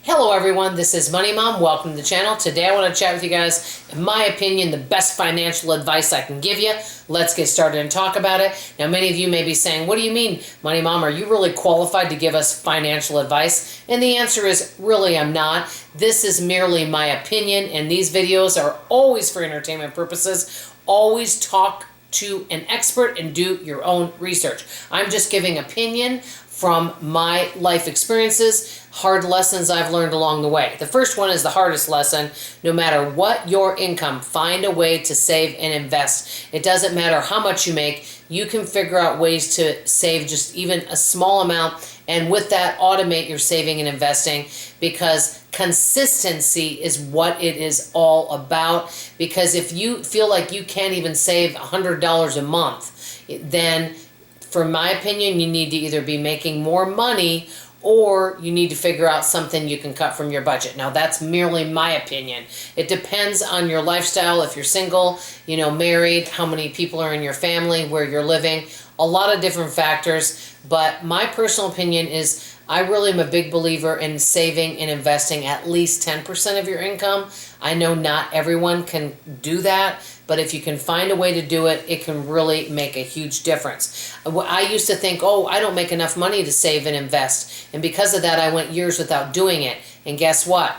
Hello everyone, this is Money Mom. Welcome to the channel. Today I want to chat with you guys, in my opinion, the best financial advice I can give you. Let's get started and talk about it. Now many of you may be saying, what do you mean, Money Mom? Are you really qualified to give us financial advice? And the answer is, really I'm not. This is merely my opinion, and these videos are always for entertainment purposes. Always talk to an expert and do your own research. I'm just giving opinion from my life experiences, hard lessons I've learned along the way. The first one is the hardest lesson. No matter what your income, find a way to save and invest. It doesn't matter how much you make, you can figure out ways to save just even a small amount, and with that automate your saving and investing, because consistency is what it is all about. Because if you feel like you can't even save $100 a month, then from my opinion, you need to either be making more money or you need to figure out something you can cut from your budget. Now, that's merely my opinion. It depends on your lifestyle. If you're single, married, how many people are in your family, where you're living, a lot of different factors. But my personal opinion is I really am a big believer in saving and investing at least 10% of your income. I know not everyone can do that, but if you can find a way to do it, it can really make a huge difference. I used to think, I don't make enough money to save and invest. And because of that, I went years without doing it. And guess what?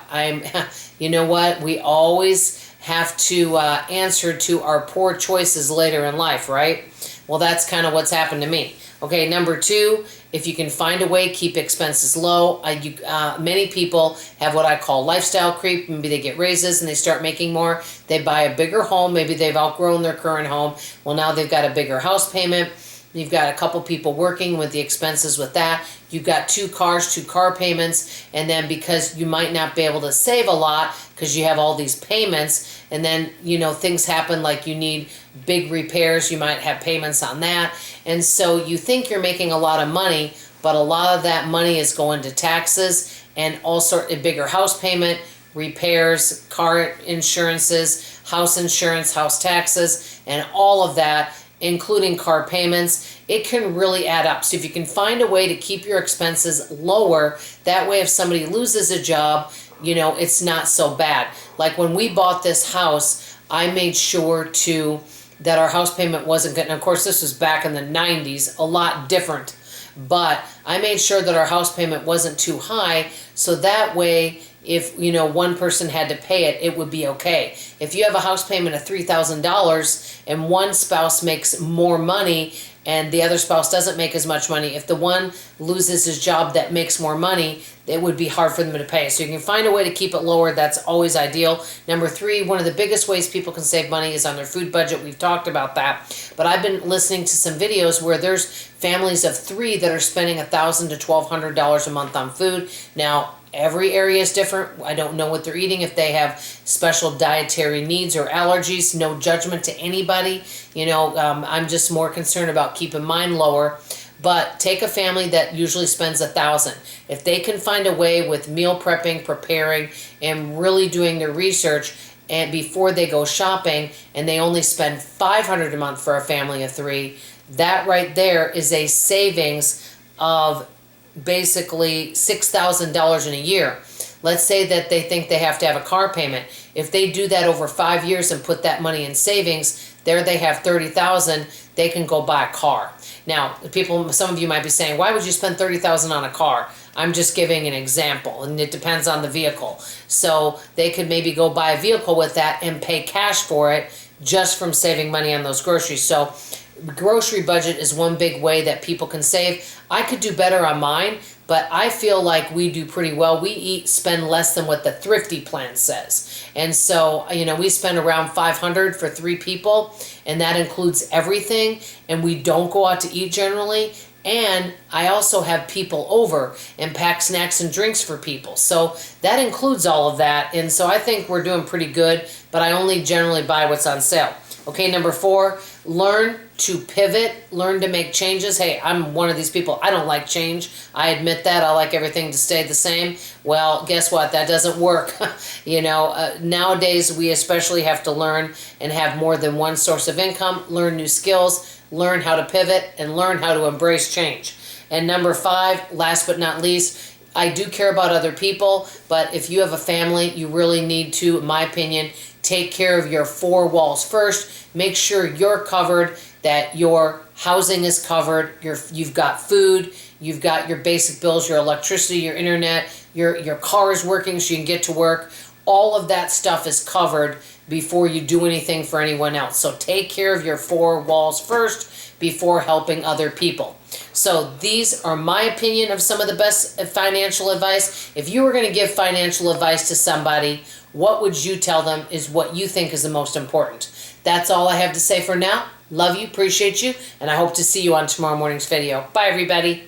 You know what? We always have to answer to our poor choices later in life, right? Well, that's kind of what's happened to me. Okay, number two, if you can find a way, keep expenses low. Many people have what I call lifestyle creep. Maybe they get raises and they start making more. They buy a bigger home. Maybe they've outgrown their current home. Well, now they've got a bigger house payment. You've got a couple people working with the expenses with that. You've got 2 cars, 2 car payments. And then because you might not be able to save a lot because you have all these payments, and then, things happen like you need big repairs, you might have payments on that. And so you think you're making a lot of money, but a lot of that money is going to taxes and also a bigger house payment, repairs, car insurances, house insurance, house taxes, and all of that, including car payments. It can really add up. So if you can find a way to keep your expenses lower, that way if somebody loses a job, it's not so bad. Like when we bought this house, I made sure that our house payment wasn't good. And of course, this was back in the 90s, a lot different. But I made sure that our house payment wasn't too high, so that way if one person had to pay it, it would be okay. If you have a house payment of $3,000 and one spouse makes more money and the other spouse doesn't make as much money, if the one loses his job that makes more money, it would be hard for them to pay. So you can find a way to keep it lower. That's always ideal. Number 3, one of the biggest ways people can save money is on their food budget. We've talked about that. But I've been listening to some videos where there's families of 3 that are spending $1,000 to $1,200 a month on food. Now, every area is different. I don't know what they're eating, if they have special dietary needs or allergies. No judgment to anybody. I'm just more concerned about keeping mine lower. But take a family that usually spends $1,000. If they can find a way with meal prepping, preparing, and really doing their research, and before they go shopping, and they only spend $500 a month for a family of 3, that right there is a savings of basically $6,000 in a year. Let's say that they think they have to have a car payment. If they do that over 5 years and put that money in savings, there they have $30,000. They can go buy a car. Now, some of you might be saying, why would you spend $30,000 on a car? I'm just giving an example, and it depends on the vehicle. So they could maybe go buy a vehicle with that and pay cash for it just from saving money on those groceries. So grocery budget is one big way that people can save. I could do better on mine, but I feel like we do pretty well. We spend less than what the thrifty plan says. And so, we spend around $500 for 3 people, and that includes everything, and we don't go out to eat generally. And I also have people over and pack snacks and drinks for people. So that includes all of that. And so I think we're doing pretty good, but I only generally buy what's on sale. Okay, number 4, learn to pivot, learn to make changes. Hey, I'm one of these people. I don't like change. I admit that. I like everything to stay the same. Well, guess what? That doesn't work. Nowadays we especially have to learn and have more than one source of income, learn new skills, learn how to pivot, and learn how to embrace change. And number 5, last but not least, I do care about other people, but if you have a family, you really need to, in my opinion, take care of your four walls first. Make sure you're covered, that your housing is covered, you've got food, you've got your basic bills, your electricity, your internet, your car is working so you can get to work. All of that stuff is covered before you do anything for anyone else. So take care of your four walls first before helping other people. So these are my opinion of some of the best financial advice. If you were going to give financial advice to somebody, what would you tell them is what you think is the most important? That's all I have to say for now. Love you, appreciate you, and I hope to see you on tomorrow morning's video. Bye, everybody.